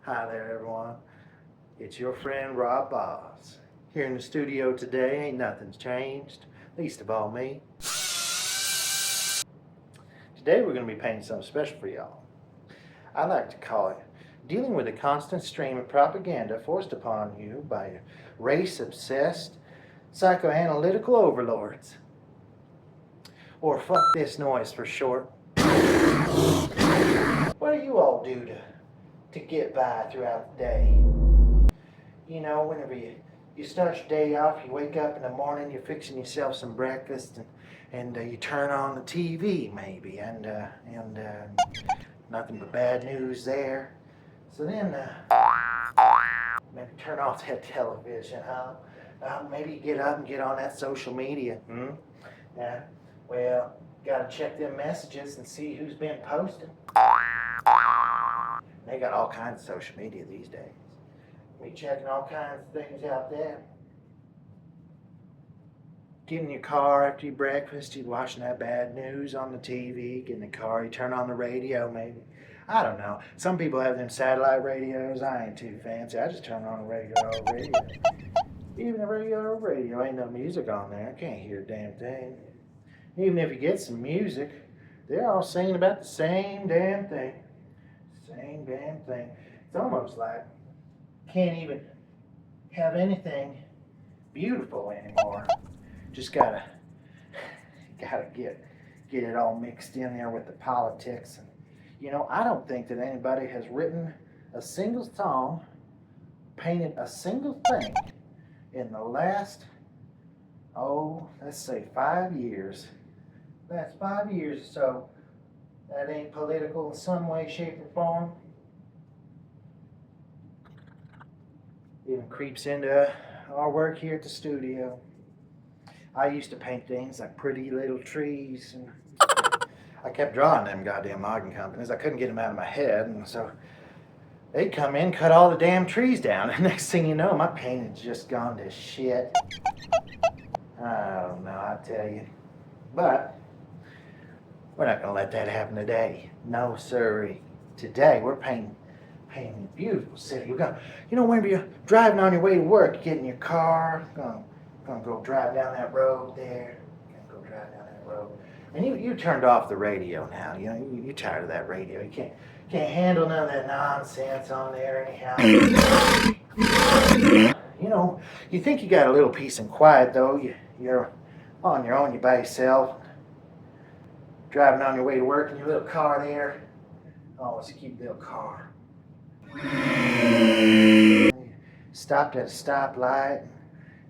Hi there, everyone. It's your friend Rob Bozz. Here in the studio today, ain't nothing's changed, least of all me. Today we're going to be painting something special for y'all. I like to call it dealing with a constant stream of propaganda forced upon you by race-obsessed psychoanalytical overlords. Or fuck this noise for short. What do you all do to get by throughout the day? You know, whenever you start your day off, you wake up in the morning, you're fixing yourself some breakfast, and you turn on the TV maybe, and nothing but bad news there. So then maybe turn off that television, huh? Maybe get up and get on that social media. Yeah. Well, gotta check them messages and see who's been posting. They got all kinds of social media these days. We checking all kinds of things out there. Get in your car after your breakfast, you're watching that bad news on the TV, get in the car, you turn on the radio maybe. I don't know. Some people have them satellite radios. I ain't too fancy. I just turn on a regular old radio. Even a regular old radio, ain't no music on there. I can't hear a damn thing. Even if you get some music, they're all singing about the same damn thing. Same damn thing. It's almost like can't even have anything beautiful anymore. Just gotta get it all mixed in there with the politics. And you know, I don't think that anybody has written a single song, painted a single thing in the last, let's say 5 years. That's 5 years or so. That ain't political in some way, shape, or form. Even creeps into our work here at the studio. I used to paint things like pretty little trees, and I kept drawing them goddamn logging companies. I couldn't get them out of my head, and so they'd come in, cut all the damn trees down, and next thing you know, my painting's just gone to shit. I don't know, I tell you. But we're not gonna let that happen today. No, sirree. Today we're painting a beautiful city. We're gonna, whenever you're driving on your way to work, you get in your car, gonna go drive down that road there. And you turned off the radio now. You're tired of that radio. You can't handle none of that nonsense on there anyhow. You think you got a little peace and quiet though. You're on your own. You're by yourself. Driving on your way to work in your little car there. Always keep the little car. Stopped at a stoplight.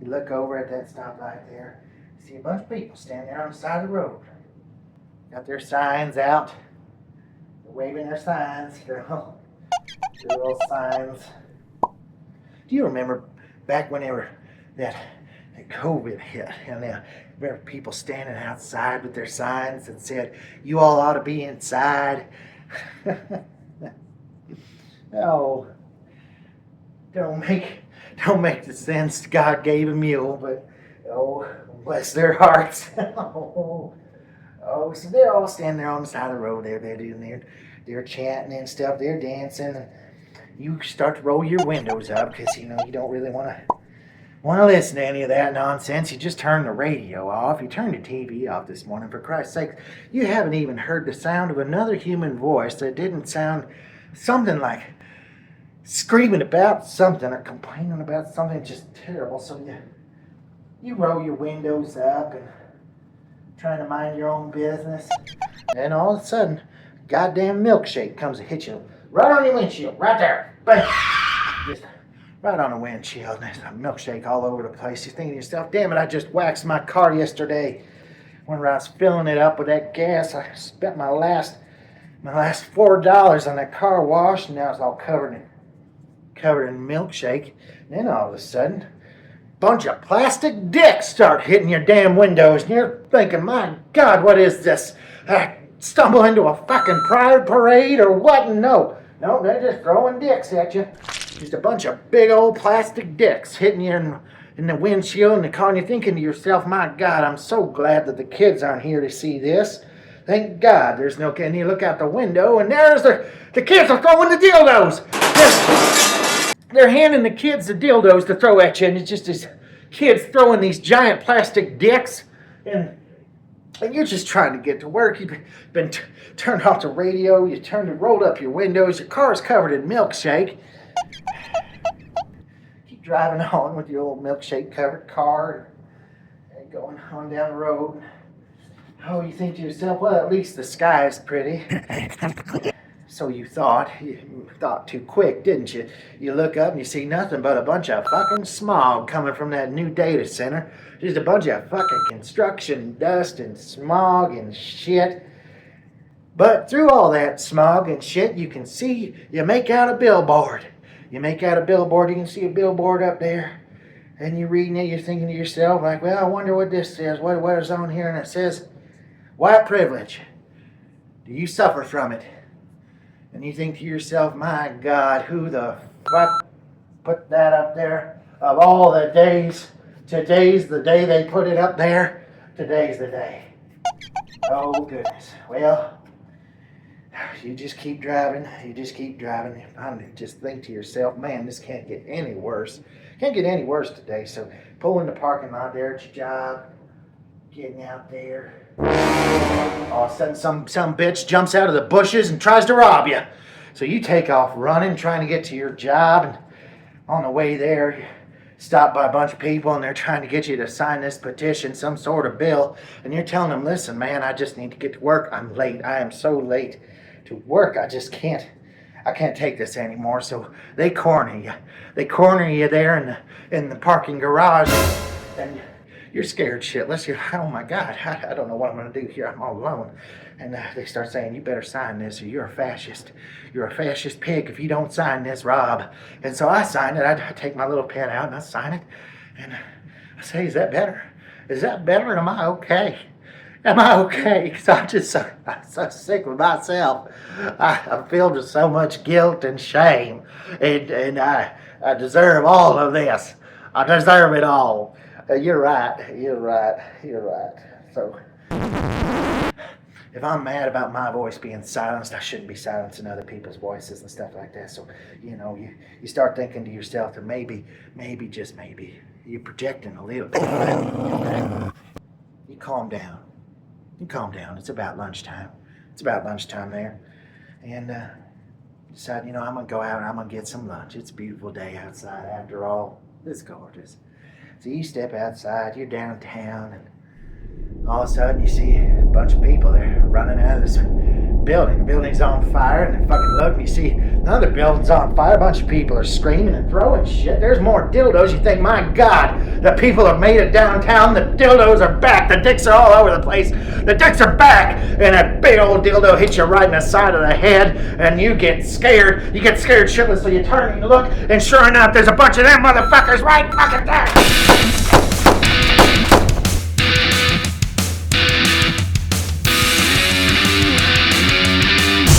You look over at that stoplight there. You see a bunch of people standing there on the side of the road. Got their signs out. They're waving their signs. Their little signs. Do you remember back whenever that COVID hit, and there were people standing outside with their signs that said, "You all ought to be inside." No, don't make the sense God gave them you, but bless their hearts. So they're all standing there on the side of the road there. They're chatting and stuff. They're dancing, and you start to roll your windows up because you don't really want to listen to any of that nonsense. You just turn the radio off. You turned the TV off this morning, for Christ's sake. You haven't even heard the sound of another human voice that didn't sound something like screaming about something or complaining about something just terrible. So you roll your windows up and trying to mind your own business. And all of a sudden, goddamn milkshake comes to hit you right on your windshield, right there. Bam! Just right on the windshield. There's a milkshake all over the place. You're thinking to yourself, damn it, I just waxed my car yesterday. When I was filling it up with that gas, I spent my last $4 on that car wash, and now it's all covered in milkshake. And then all of a sudden, bunch of plastic dicks start hitting your damn windows, and you're thinking, my God, what is this? I stumble into a fucking pride parade or what? No, they're just throwing dicks at you. Just a bunch of big old plastic dicks hitting you in the windshield and the car, and you're thinking to yourself, my God, I'm so glad that the kids aren't here to see this. Thank God there's no kid. And you look out the window, and there's the kids are throwing the dildos. Just they're handing the kids the dildos to throw at you, and it's just these kids throwing these giant plastic dicks, and you're just trying to get to work. You've been turned off the radio, rolled up your windows, your car's covered in milkshake. Keep driving on with your old milkshake covered car and going on down the road. Oh, you think to yourself, well, at least the sky is pretty. So you thought. You thought too quick, didn't you? You look up and you see nothing but a bunch of fucking smog coming from that new data center. Just a bunch of fucking construction dust and smog and shit. But through all that smog and shit, you can see, you make out a billboard. You can see a billboard up there. And you're reading it, you're thinking to yourself, like, well, I wonder what this says. What is on here? And it says, white privilege. Do you suffer from it? And you think to yourself, my God, who the fuck put that up there? Of all the days, today's the day they put it up there. Today's the day. Oh, goodness. Well, you just keep driving. You just think to yourself, man, this can't get any worse. Can't get any worse today. So pull in the parking lot there at your job, getting out there. All of a sudden, some bitch jumps out of the bushes and tries to rob you. So you take off running, trying to get to your job. And on the way there, you stop by a bunch of people, and they're trying to get you to sign this petition, some sort of bill. And you're telling them, listen, man, I just need to get to work. I'm late. I am so late to work. I can't take this anymore. So they corner you. They corner you there in the parking garage. And you're scared shitless. Oh my God, I don't know what I'm going to do here. I'm all alone. And they start saying, you better sign this or you're a fascist. You're a fascist pig if you don't sign this, Rob. And so I sign it. I take my little pen out and I sign it. And I say, is that better? Is that better? Am I okay? Am I okay? Because I'm so sick with myself. I'm filled with so much guilt and shame. And I deserve all of this. I deserve it all. You're right. So, if I'm mad about my voice being silenced, I shouldn't be silencing other people's voices and stuff like that. So, you start thinking to yourself that maybe, just maybe, you're projecting a little bit. You calm down. It's about lunchtime. There. And decide, I'm going to go out and I'm going to get some lunch. It's a beautiful day outside after all. It's gorgeous. So you step outside, you're downtown, and all of a sudden you see a bunch of people there running out of this building. The building's on fire, and they fucking look, and you see another building's on fire. A bunch of people are screaming and throwing shit. There's more dildos. You think, my God, the people have made it downtown. The dildos are back. The dicks are all over the place. The dicks are back, and a big old dildo hits you right in the side of the head, and you get scared. You get scared shitless, so you turn and you look, and sure enough, there's a bunch of them motherfuckers right fucking there.